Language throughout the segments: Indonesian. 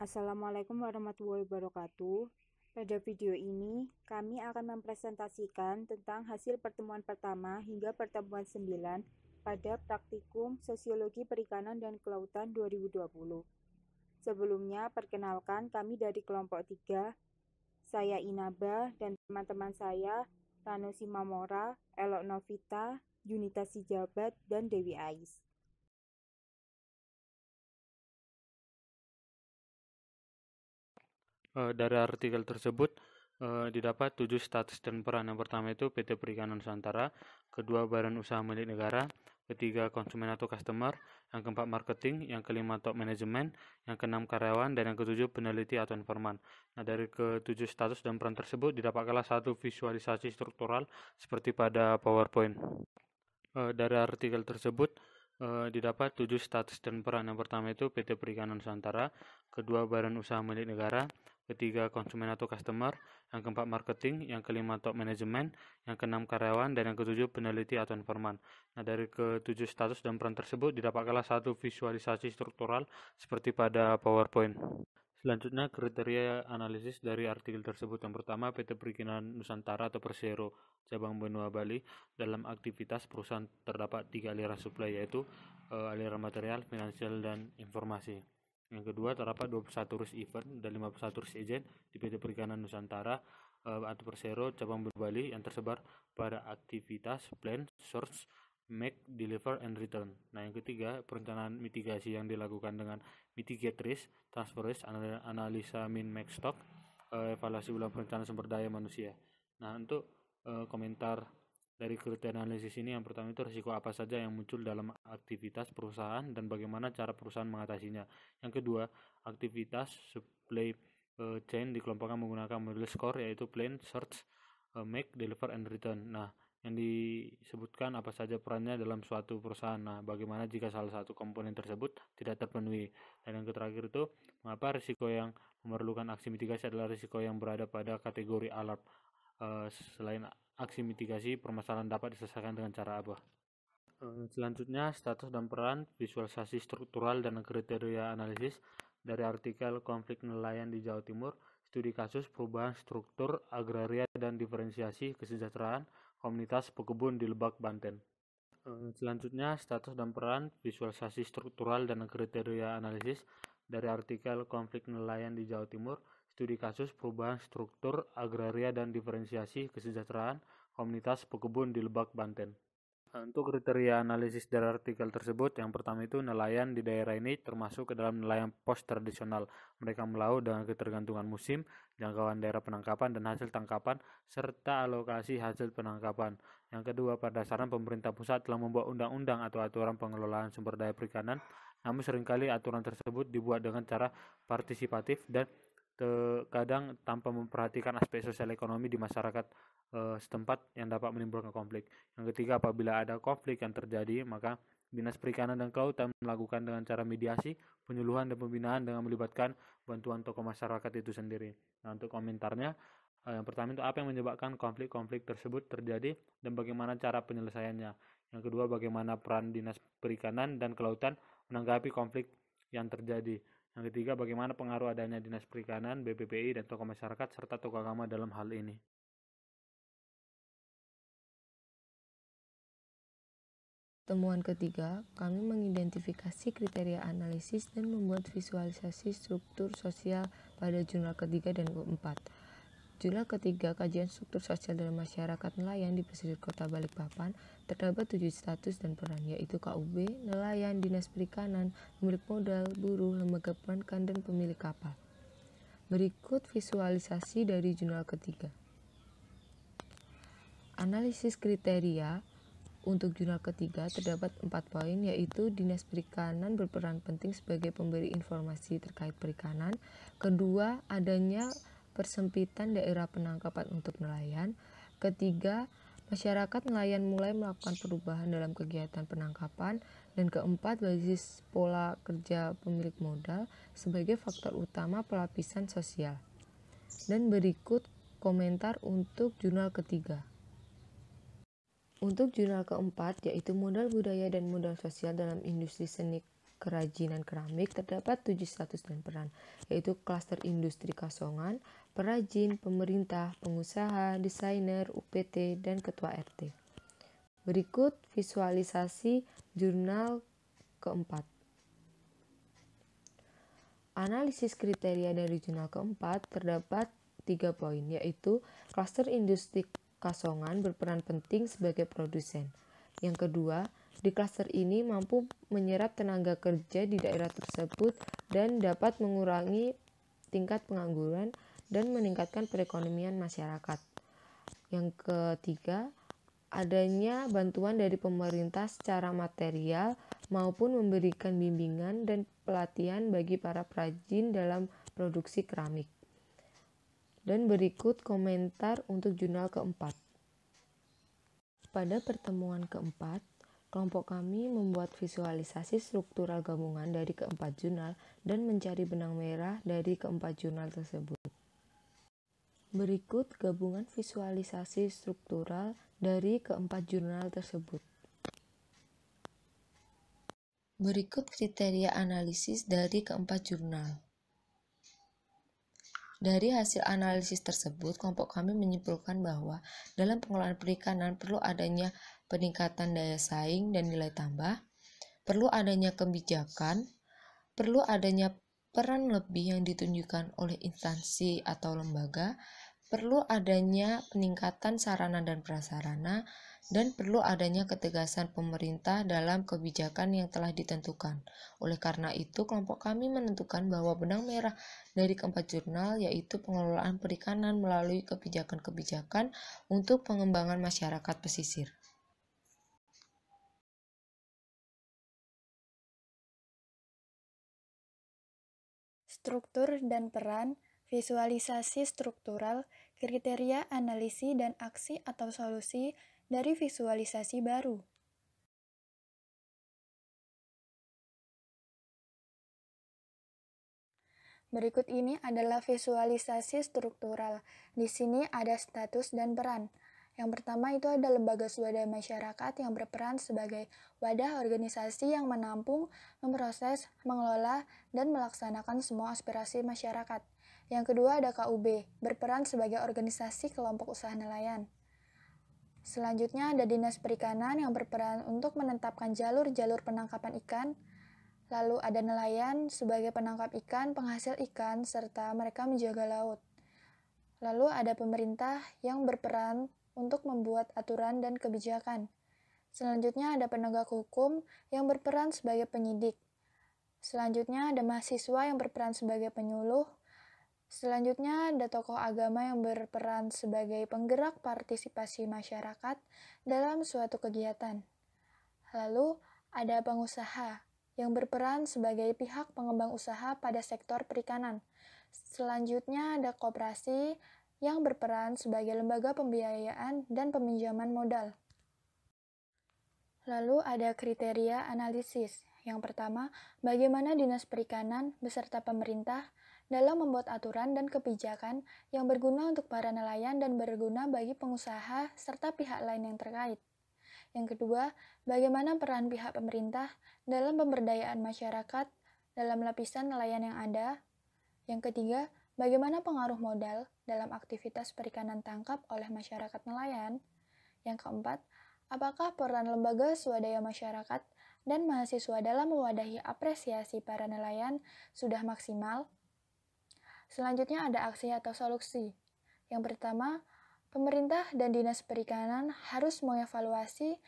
Assalamualaikum warahmatullahi wabarakatuh. Pada video ini, kami akan mempresentasikan tentang hasil pertemuan pertama hingga pertemuan 9 pada praktikum Sosiologi Perikanan dan Kelautan 2020. Sebelumnya, perkenalkan kami dari kelompok 3, saya Inaba dan teman-teman saya, Rano Simamora, Elok Novita, Yunita Sijabat, dan Dewi Ais. Dari artikel tersebut didapat 7 status dan peran. Yang pertama itu PT Perikanan Nusantara, kedua badan usaha milik negara, ketiga konsumen atau customer, yang keempat marketing, yang kelima top manajemen, yang keenam karyawan, dan yang ketujuh peneliti atau informan. Nah, dari ketujuh status dan peran tersebut didapatkanlah satu visualisasi struktural seperti pada PowerPoint. Dari artikel tersebut didapat 7 status dan peran. Yang pertama itu PT Perikanan Nusantara, kedua badan usaha milik negara, ketiga konsumen atau customer, yang keempat marketing, yang kelima top manajemen, yang keenam karyawan, dan yang ketujuh peneliti atau informan. Nah, dari ketujuh status dan peran tersebut didapatkanlah satu visualisasi struktural seperti pada PowerPoint. Selanjutnya, kriteria analisis dari artikel tersebut. Yang pertama, PT Perikanan Nusantara atau Persero cabang Benua Bali. Dalam aktivitas perusahaan terdapat 3 aliran suplai, yaitu aliran material, finansial, dan informasi. Yang kedua, terdapat 21 risk event dan 51 risk agent di PT Perikanan Nusantara atau Persero cabang Benua Bali yang tersebar pada aktivitas plan, source, make, deliver, and return. Nah, yang ketiga, perencanaan mitigasi yang dilakukan dengan mitigate risk, transfer risk, analisa min max stock, evaluasi ulang perencanaan sumber daya manusia. Nah, untuk komentar dari kriteria analisis ini, yang pertama itu risiko apa saja yang muncul dalam aktivitas perusahaan dan bagaimana cara perusahaan mengatasinya. Yang kedua, aktivitas supply chain dikelompokkan menggunakan model SCORE, yaitu plan, search, make, deliver, and return. Nah, yang disebutkan apa saja perannya dalam suatu perusahaan. Nah, bagaimana jika salah satu komponen tersebut tidak terpenuhi. Dan yang terakhir itu, mengapa risiko yang memerlukan aksi mitigasi adalah risiko yang berada pada kategori alarm. Selain aksi mitigasi, permasalahan dapat diselesaikan dengan cara apa? Selanjutnya, status dan peran, visualisasi struktural dan kriteria analisis dari artikel konflik nelayan di Jawa Timur, studi kasus perubahan struktur agraria dan diferensiasi kesejahteraan komunitas pekebun di Lebak, Banten. Selanjutnya, status dan peran, visualisasi struktural dan kriteria analisis dari artikel konflik nelayan di Jawa Timur, studi kasus perubahan struktur agraria dan diferensiasi kesejahteraan komunitas pekebun di Lebak, Banten. Untuk kriteria analisis dari artikel tersebut, yang pertama itu nelayan di daerah ini termasuk ke dalam nelayan post tradisional. Mereka melaut dengan ketergantungan musim, jangkauan daerah penangkapan dan hasil tangkapan, serta alokasi hasil penangkapan. Yang kedua, pada dasarnya pemerintah pusat telah membuat undang-undang atau aturan pengelolaan sumber daya perikanan, namun seringkali aturan tersebut dibuat dengan cara partisipatif dan kadang tanpa memperhatikan aspek sosial ekonomi di masyarakat setempat yang dapat menimbulkan konflik. Yang ketiga, apabila ada konflik yang terjadi, maka Dinas Perikanan dan Kelautan melakukan dengan cara mediasi, penyuluhan, dan pembinaan dengan melibatkan bantuan tokoh masyarakat itu sendiri. Nah, untuk komentarnya, yang pertama itu apa yang menyebabkan konflik-konflik tersebut terjadi dan bagaimana cara penyelesaiannya. Yang kedua, bagaimana peran Dinas Perikanan dan Kelautan menanggapi konflik yang terjadi. Yang ketiga, bagaimana pengaruh adanya Dinas Perikanan, BPPI, dan tokoh masyarakat serta tokoh agama dalam hal ini. Temuan ketiga, kami mengidentifikasi kriteria analisis dan membuat visualisasi struktur sosial pada jurnal ketiga dan keempat. Jurnal ketiga, kajian struktur sosial dalam masyarakat nelayan di pesisir kota Balikpapan, terdapat 7 status dan peran, yaitu KUB, nelayan, dinas perikanan, pemilik modal, buruh, lembaga perbankan, dan pemilik kapal. Berikut visualisasi dari jurnal ketiga. Analisis kriteria. Untuk jurnal ketiga terdapat 4 poin, yaitu Dinas Perikanan berperan penting sebagai pemberi informasi terkait perikanan. Kedua, adanya persempitan daerah penangkapan untuk nelayan. Ketiga, masyarakat nelayan mulai melakukan perubahan dalam kegiatan penangkapan. Dan keempat, basis pola kerja pemilik modal sebagai faktor utama pelapisan sosial. Dan berikut komentar untuk jurnal ketiga. Untuk jurnal keempat, yaitu modal budaya dan modal sosial dalam industri seni kerajinan keramik terdapat 7 status dan peran, yaitu klaster industri Kasongan, perajin, pemerintah, pengusaha, desainer, UPT, dan ketua RT. Berikut visualisasi jurnal keempat. Analisis kriteria dari jurnal keempat terdapat 3 poin, yaitu klaster industri Kasongan berperan penting sebagai produsen. Yang kedua, di klaster ini mampu menyerap tenaga kerja di daerah tersebut dan dapat mengurangi tingkat pengangguran dan meningkatkan perekonomian masyarakat. Yang ketiga, adanya bantuan dari pemerintah secara material maupun memberikan bimbingan dan pelatihan bagi para perajin dalam produksi keramik. Dan berikut komentar untuk jurnal keempat. Pada pertemuan keempat, kelompok kami membuat visualisasi struktural gabungan dari keempat jurnal dan mencari benang merah dari keempat jurnal tersebut. Berikut gabungan visualisasi struktural dari keempat jurnal tersebut. Berikut kriteria analisis dari keempat jurnal. Dari hasil analisis tersebut, kelompok kami menyimpulkan bahwa dalam pengelolaan perikanan perlu adanya peningkatan daya saing dan nilai tambah, perlu adanya kebijakan, perlu adanya peran lebih yang ditunjukkan oleh instansi atau lembaga, perlu adanya peningkatan sarana dan prasarana, dan perlu adanya ketegasan pemerintah dalam kebijakan yang telah ditentukan. Oleh karena itu, kelompok kami menentukan bahwa benang merah dari keempat jurnal yaitu pengelolaan perikanan melalui kebijakan-kebijakan untuk pengembangan masyarakat pesisir. Struktur dan peran, visualisasi struktural, kriteria analisis dan aksi atau solusi dari visualisasi baru. Berikut ini adalah visualisasi struktural. Di sini ada status dan peran. Yang pertama itu ada lembaga swadaya masyarakat yang berperan sebagai wadah organisasi yang menampung, memproses, mengelola, dan melaksanakan semua aspirasi masyarakat. Yang kedua ada KUB, berperan sebagai organisasi kelompok usaha nelayan. Selanjutnya ada Dinas Perikanan yang berperan untuk menetapkan jalur-jalur penangkapan ikan. Lalu ada nelayan sebagai penangkap ikan, penghasil ikan, serta mereka menjaga laut. Lalu ada pemerintah yang berperan untuk membuat aturan dan kebijakan. Selanjutnya ada penegak hukum yang berperan sebagai penyidik. Selanjutnya ada mahasiswa yang berperan sebagai penyuluh. Selanjutnya ada tokoh agama yang berperan sebagai penggerak partisipasi masyarakat dalam suatu kegiatan. Lalu ada pengusaha yang berperan sebagai pihak pengembang usaha pada sektor perikanan. Selanjutnya ada koperasi yang berperan sebagai lembaga pembiayaan dan peminjaman modal. Lalu ada kriteria analisis. Yang pertama, bagaimana Dinas Perikanan beserta pemerintah dalam membuat aturan dan kebijakan yang berguna untuk para nelayan dan berguna bagi pengusaha serta pihak lain yang terkait. Yang kedua, bagaimana peran pihak pemerintah dalam pemberdayaan masyarakat dalam lapisan nelayan yang ada. Yang ketiga, bagaimana pengaruh modal dalam aktivitas perikanan tangkap oleh masyarakat nelayan. Yang keempat, apakah peran lembaga swadaya masyarakat dan mahasiswa dalam mewadahi apresiasi para nelayan sudah maksimal? Selanjutnya ada aksi atau solusi. Yang pertama, pemerintah dan Dinas Perikanan harus mengevaluasi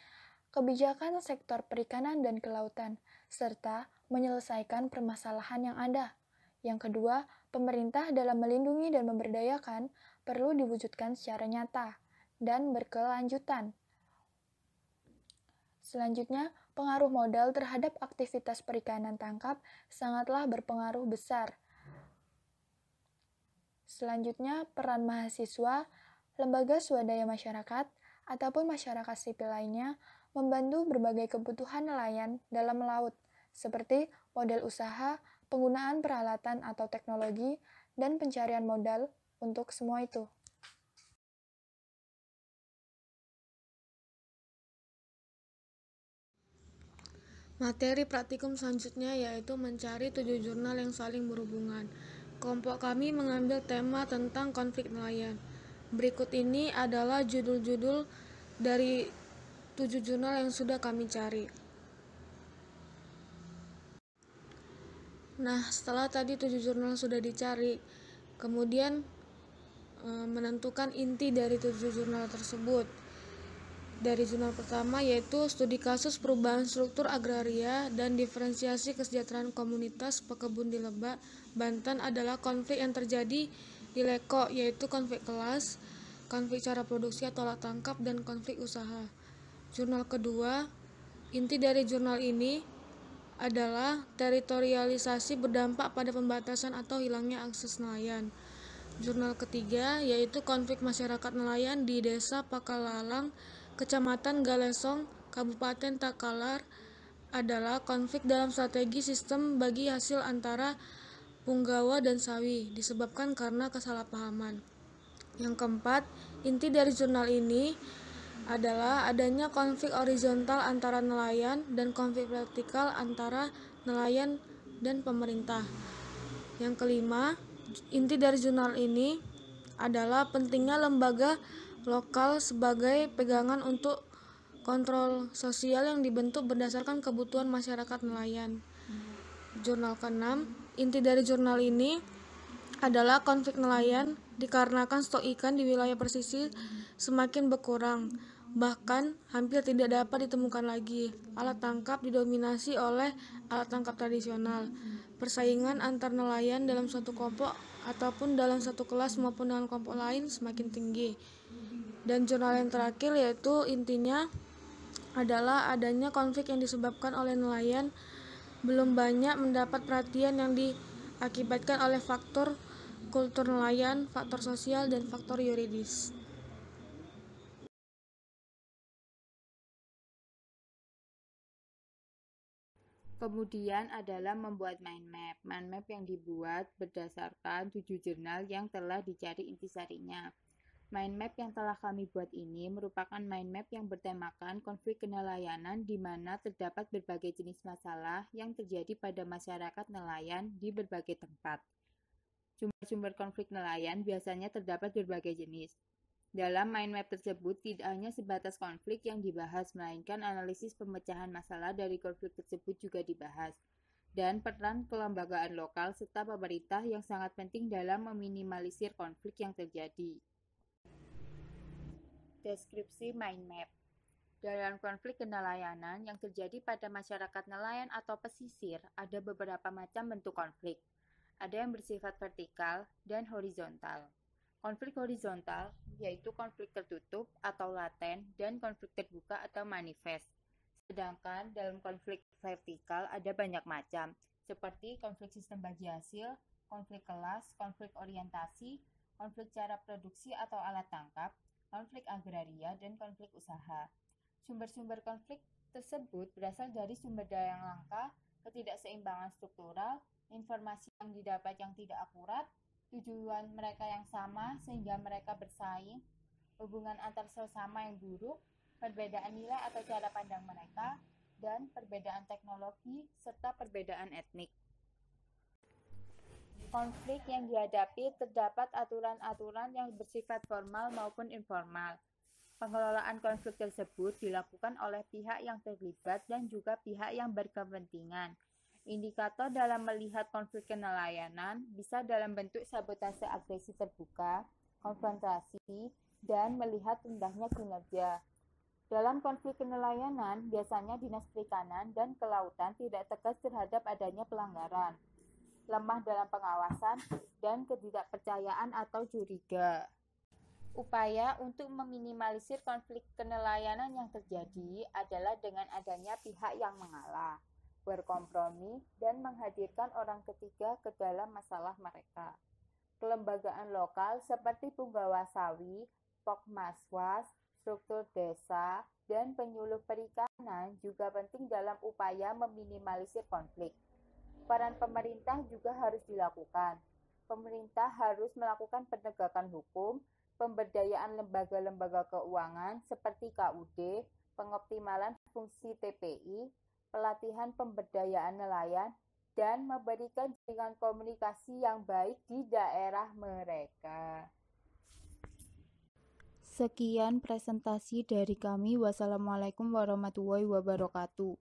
kebijakan sektor perikanan dan kelautan, serta menyelesaikan permasalahan yang ada. Yang kedua, pemerintah dalam melindungi dan memberdayakan perlu diwujudkan secara nyata dan berkelanjutan. Selanjutnya, pengaruh modal terhadap aktivitas perikanan tangkap sangatlah berpengaruh besar. Selanjutnya, peran mahasiswa, lembaga swadaya masyarakat, ataupun masyarakat sipil lainnya membantu berbagai kebutuhan nelayan dalam melaut, seperti modal usaha, penggunaan peralatan atau teknologi, dan pencarian modal untuk semua itu. Materi praktikum selanjutnya yaitu mencari 7 jurnal yang saling berhubungan. Kelompok kami mengambil tema tentang konflik nelayan. Berikut ini adalah judul-judul dari 7 jurnal yang sudah kami cari. Nah, setelah tadi 7 jurnal sudah dicari, kemudian menentukan inti dari 7 jurnal tersebut. Dari jurnal pertama yaitu studi kasus perubahan struktur agraria dan diferensiasi kesejahteraan komunitas pekebun di Lebak, Banten adalah konflik yang terjadi di Leko, yaitu konflik kelas, konflik cara produksi atau alat tangkap, dan konflik usaha. Jurnal kedua, inti dari jurnal ini adalah teritorialisasi berdampak pada pembatasan atau hilangnya akses nelayan. Jurnal ketiga yaitu konflik masyarakat nelayan di Desa Pakalalang, Kecamatan Galesong, Kabupaten Takalar adalah konflik dalam strategi sistem bagi hasil antara Punggawa dan Sawi disebabkan karena kesalahpahaman. Yang keempat, inti dari jurnal ini adalah adanya konflik horizontal antara nelayan dan konflik vertikal antara nelayan dan pemerintah. Yang kelima, inti dari jurnal ini adalah pentingnya lembaga lokal sebagai pegangan untuk kontrol sosial yang dibentuk berdasarkan kebutuhan masyarakat nelayan. Jurnal ke-6, inti dari jurnal ini adalah konflik nelayan dikarenakan stok ikan di wilayah pesisir semakin berkurang, bahkan hampir tidak dapat ditemukan lagi. Alat tangkap didominasi oleh alat tangkap tradisional. Persaingan antar nelayan dalam suatu kelompok ataupun dalam satu kelas maupun dengan kelompok lain semakin tinggi. Dan jurnal yang terakhir yaitu intinya adalah adanya konflik yang disebabkan oleh nelayan belum banyak mendapat perhatian yang diakibatkan oleh faktor kultur nelayan, faktor sosial, dan faktor yuridis. Kemudian adalah membuat mind map. Mind map yang dibuat berdasarkan 7 jurnal yang telah dicari intisarinya. Mind map yang telah kami buat ini merupakan mind map yang bertemakan konflik kenelayanan di mana terdapat berbagai jenis masalah yang terjadi pada masyarakat nelayan di berbagai tempat. Sumber-sumber konflik nelayan biasanya terdapat berbagai jenis. Dalam mind map tersebut tidak hanya sebatas konflik yang dibahas, melainkan analisis pemecahan masalah dari konflik tersebut juga dibahas. Dan peran kelembagaan lokal serta pemerintah yang sangat penting dalam meminimalisir konflik yang terjadi. Deskripsi mind map. Dalam konflik kenelayanan yang terjadi pada masyarakat nelayan atau pesisir, ada beberapa macam bentuk konflik. Ada yang bersifat vertikal dan horizontal. Konflik horizontal yaitu konflik tertutup atau laten dan konflik terbuka atau manifest. Sedangkan dalam konflik vertikal ada banyak macam, seperti konflik sistem bagi hasil, konflik kelas, konflik orientasi, konflik cara produksi atau alat tangkap, konflik agraria, dan konflik usaha. Sumber-sumber konflik tersebut berasal dari sumber daya yang langka, ketidakseimbangan struktural, informasi yang didapat yang tidak akurat, tujuan mereka yang sama sehingga mereka bersaing, hubungan antar sesama yang buruk, perbedaan nilai atau cara pandang mereka, dan perbedaan teknologi serta perbedaan etnik. Konflik yang dihadapi terdapat aturan-aturan yang bersifat formal maupun informal. Pengelolaan konflik tersebut dilakukan oleh pihak yang terlibat dan juga pihak yang berkepentingan. Indikator dalam melihat konflik kenelayanan bisa dalam bentuk sabotase agresi terbuka, konfrontasi, dan melihat rendahnya kinerja. Dalam konflik kenelayanan, biasanya Dinas Perikanan dan Kelautan tidak tegas terhadap adanya pelanggaran, lemah dalam pengawasan, dan ketidakpercayaan atau curiga. Upaya untuk meminimalisir konflik kenelayanan yang terjadi adalah dengan adanya pihak yang mengalah, berkompromi, dan menghadirkan orang ketiga ke dalam masalah mereka. Kelembagaan lokal seperti Punggawa Sawi, Pokmaswas, struktur desa, dan penyuluh perikanan juga penting dalam upaya meminimalisir konflik. Peran pemerintah juga harus dilakukan. Pemerintah harus melakukan penegakan hukum, pemberdayaan lembaga-lembaga keuangan seperti KUD, pengoptimalan fungsi TPI, pelatihan pemberdayaan nelayan, dan memberikan jaringan komunikasi yang baik di daerah mereka. Sekian presentasi dari kami. Wassalamualaikum warahmatullahi wabarakatuh.